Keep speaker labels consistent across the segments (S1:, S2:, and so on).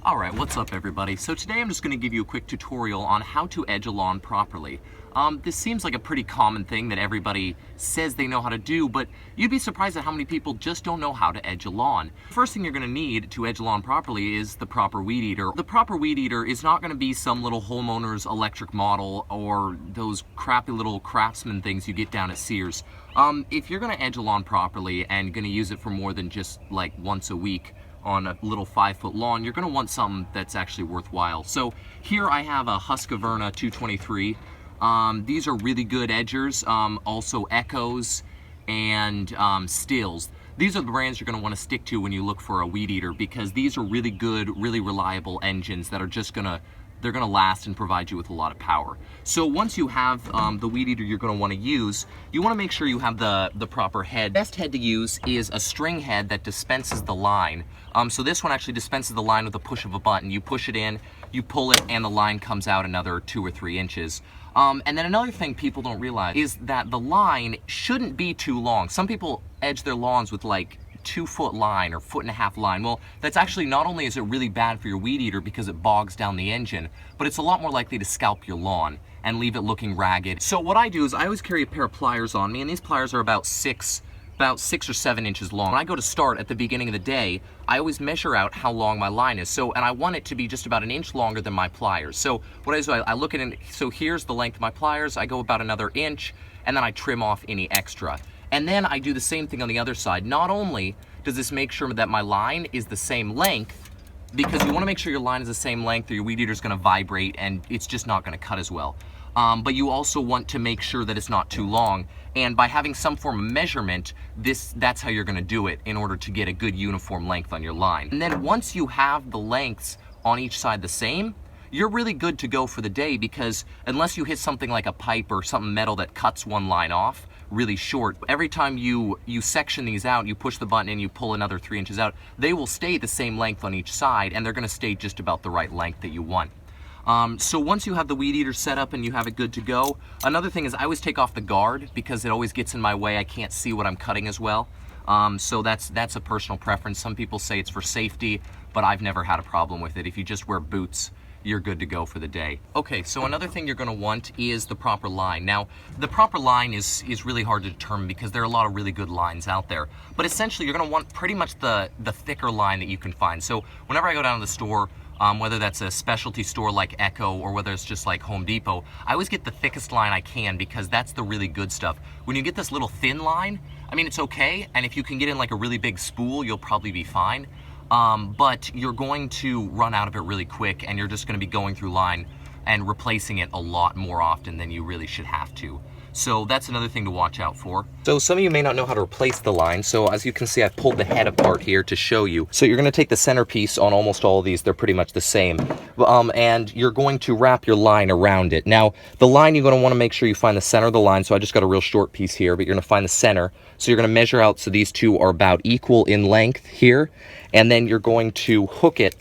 S1: Alright, what's up everybody? So today I'm just going to give you a quick tutorial on how to edge a lawn properly. This seems like a pretty common thing that everybody says they know how to do, but you'd be surprised at how many people just don't know how to edge a lawn. The first thing you're going to need to edge a lawn properly is the proper weed eater. The proper weed eater is not going to be some little homeowner's electric model or those crappy little craftsman things you get down at Sears. If you're going to edge a lawn properly and going to use it for more than just like once a week, on a little 5-foot lawn, you're going to want something that's actually worthwhile. So here I have a Husqvarna 223. These are really good edgers, also Echoes and Stills. These are the brands you're going to want to stick to when you look for a weed eater, because these are really good, really reliable engines that are just they're going to last and provide you with a lot of power. So once you have the weed eater you're going to want to use, you want to make sure you have the proper head. The best head to use is a string head that dispenses the line. So this one actually dispenses the line with a push of a button. You push it in, you pull it, and the line comes out another 2 or 3 inches. And then another thing people don't realize is that the line shouldn't be too long. Some people edge their lawns with like 2-foot line or 1.5-foot line. Well, that's actually, not only is it really bad for your weed eater because it bogs down the engine, but it's a lot more likely to scalp your lawn and leave it looking ragged. So what I do is I always carry a pair of pliers on me, and these pliers are about 6 or 7 inches long. When I go to start at the beginning of the day, I always measure out how long my line is. So, and I want it to be just about 1 inch longer than my pliers. So what I do, I look at it, so here's the length of my pliers, I go about another inch, and then I trim off any extra. And then I do the same thing on the other side. Not only does this make sure that my line is the same length, because you want to make sure your line is the same length or your weed eater is going to vibrate and it's just not going to cut as well. But you also want to make sure that it's not too long. And by having some form of measurement, that's how you're going to do it in order to get a good uniform length on your line. And then once you have the lengths on each side the same, you're really good to go for the day, because unless you hit something like a pipe or something metal that cuts one line off really short, every time you section these out, you push the button and you pull another 3 inches out, they will stay the same length on each side, and they're going to stay just about the right length that you want. So once you have the weed eater set up and you have it good to go, another thing is I always take off the guard because it always gets in my way. I can't see what I'm cutting as well. So that's a personal preference. Some people say it's for safety, but I've never had a problem with it. If you just wear boots, you're good to go for the day. Okay, so another thing you're going to want is the proper line. Now, the proper line is really hard to determine because there are a lot of really good lines out there. But essentially, you're going to want pretty much the thicker line that you can find. So whenever I go down to the store, whether that's a specialty store like Echo or whether it's just like Home Depot, I always get the thickest line I can because that's the really good stuff. When you get this little thin line, I mean, it's okay. And if you can get in like a really big spool, you'll probably be fine. But you're going to run out of it really quick, and you're just going to be going through line and replacing it a lot more often than you really should have to. So that's another thing to watch out for. So some of you may not know how to replace the line. So as you can see, I've pulled the head apart here to show you. So you're going to take the centerpiece on almost all of these. They're pretty much the same. And you're going to wrap your line around it. Now, the line, you're going to want to make sure you find the center of the line. So I just got a real short piece here, but you're going to find the center. So you're going to measure out so these two are about equal in length here. And then you're going to hook it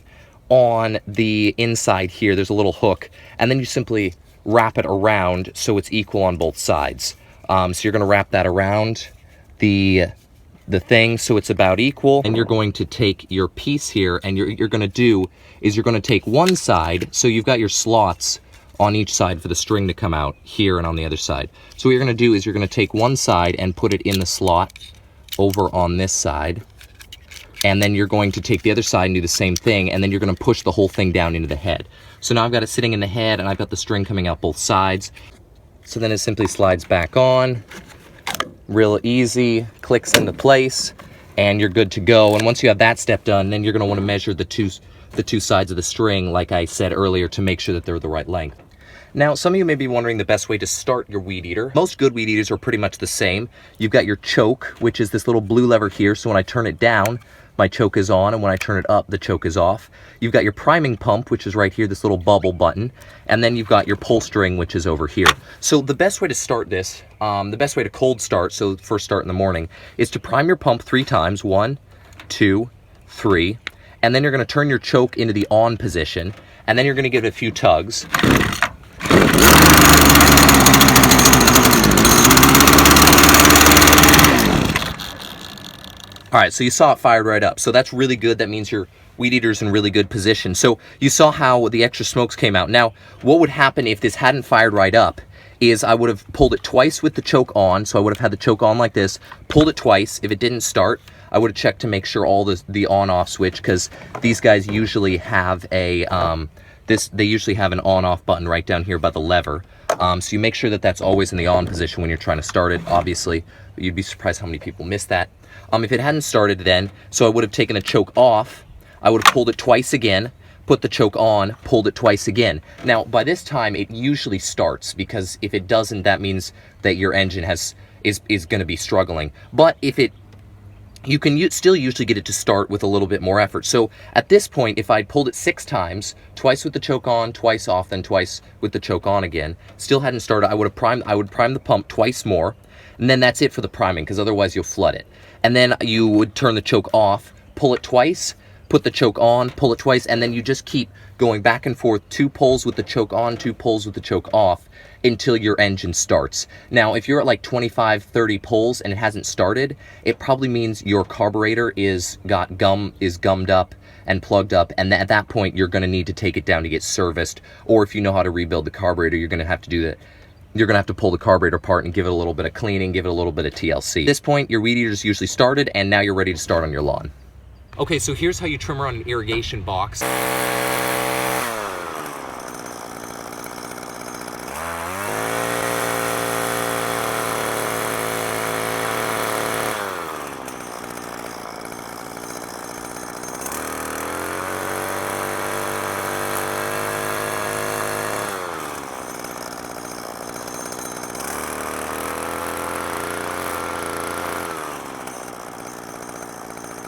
S1: on the inside here. There's a little hook. And then you simply wrap it around so it's equal on both sides. So you're going to wrap that around the thing so it's about equal, and you're going to take your piece here, and you're going to do is you're going to take one side, so you've got your slots on each side for the string to come out here and on the other side. So what you're going to do is you're going to take one side and put it in the slot over on this side, and then you're going to take the other side and do the same thing, and then you're going to push the whole thing down into the head. So now I've got it sitting in the head, and I've got the string coming out both sides. So then it simply slides back on, real easy, clicks into place, and you're good to go. And once you have that step done, then you're going to want to measure the two sides of the string, like I said earlier, to make sure that they're the right length. Now, some of you may be wondering the best way to start your weed eater. Most good weed eaters are pretty much the same. You've got your choke, which is this little blue lever here, so when I turn it down, my choke is on, and when I turn it up, the choke is off. You've got your priming pump, which is right here, this little bubble button, and then you've got your pull string, which is over here. So the best way to start this, the best way to cold start, so first start in the morning, is to prime your pump 3 times, 1, 2, 3, and then you're going to turn your choke into the on position, and then you're going to give it a few tugs. All right, so you saw it fired right up. So that's really good. That means your weed eater's in really good position. So you saw how the extra smokes came out. Now, what would happen if this hadn't fired right up is I would have pulled it twice with the choke on. So I would have had the choke on like this, pulled it twice. If it didn't start, I would have checked to make sure all the on-off switch, because these guys usually have a they usually have an on-off button right down here by the lever. So you make sure that that's always in the on position when you're trying to start it, obviously. But you'd be surprised how many people miss that. If it hadn't started then, so I would have taken a choke off, I would have pulled it twice again, put the choke on, pulled it twice again. Now, by this time, it usually starts, because if it doesn't, that means that your engine is going to be struggling. But if it you can still usually get it to start with a little bit more effort. So at this point, if I'd pulled it 6 times, twice with the choke on, twice off, then twice with the choke on again, still hadn't started, I would prime the pump twice more, and then that's it for the priming, because otherwise you'll flood it. And then you would turn the choke off, pull it twice, put the choke on, pull it twice, and then you just keep going back and forth, 2 pulls with the choke on, 2 pulls with the choke off, until your engine starts. Now, if you're at like 25, 30 pulls and it hasn't started, it probably means your carburetor is gummed up and plugged up, and at that point, you're gonna need to take it down to get serviced, or if you know how to rebuild the carburetor, you're gonna have to do that. You're gonna have to pull the carburetor apart and give it a little bit of cleaning, give it a little bit of TLC. At this point, your weed eater's usually started, and now you're ready to start on your lawn. Okay, so here's how you trim around an irrigation box.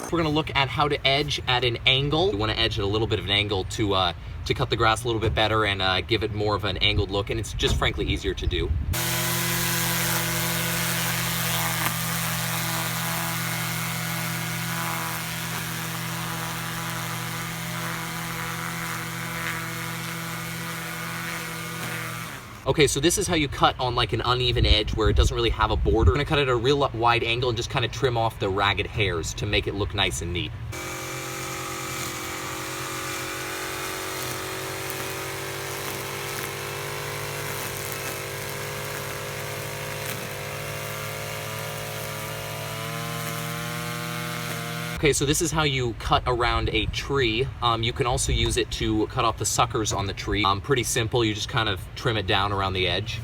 S1: We're gonna look at how to edge at an angle. We wanna edge at a little bit of an angle to cut the grass a little bit better and give it more of an angled look, and it's just frankly easier to do. Okay, so this is how you cut on like an uneven edge where it doesn't really have a border. I'm gonna cut it at a real wide angle and just kind of trim off the ragged hairs to make it look nice and neat. Okay, so this is how you cut around a tree. You can also use it to cut off the suckers on the tree. Pretty simple, you just kind of trim it down around the edge.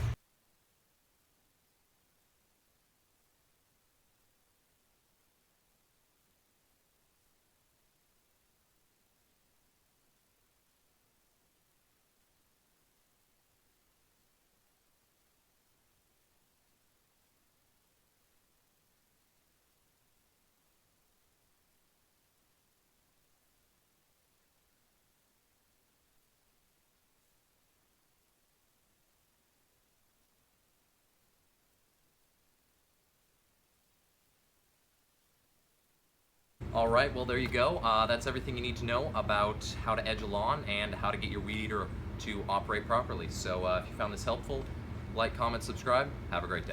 S1: All right, well there you go. That's everything you need to know about how to edge a lawn and how to get your weed eater to operate properly. So if you found this helpful, like, comment, subscribe. Have a great day.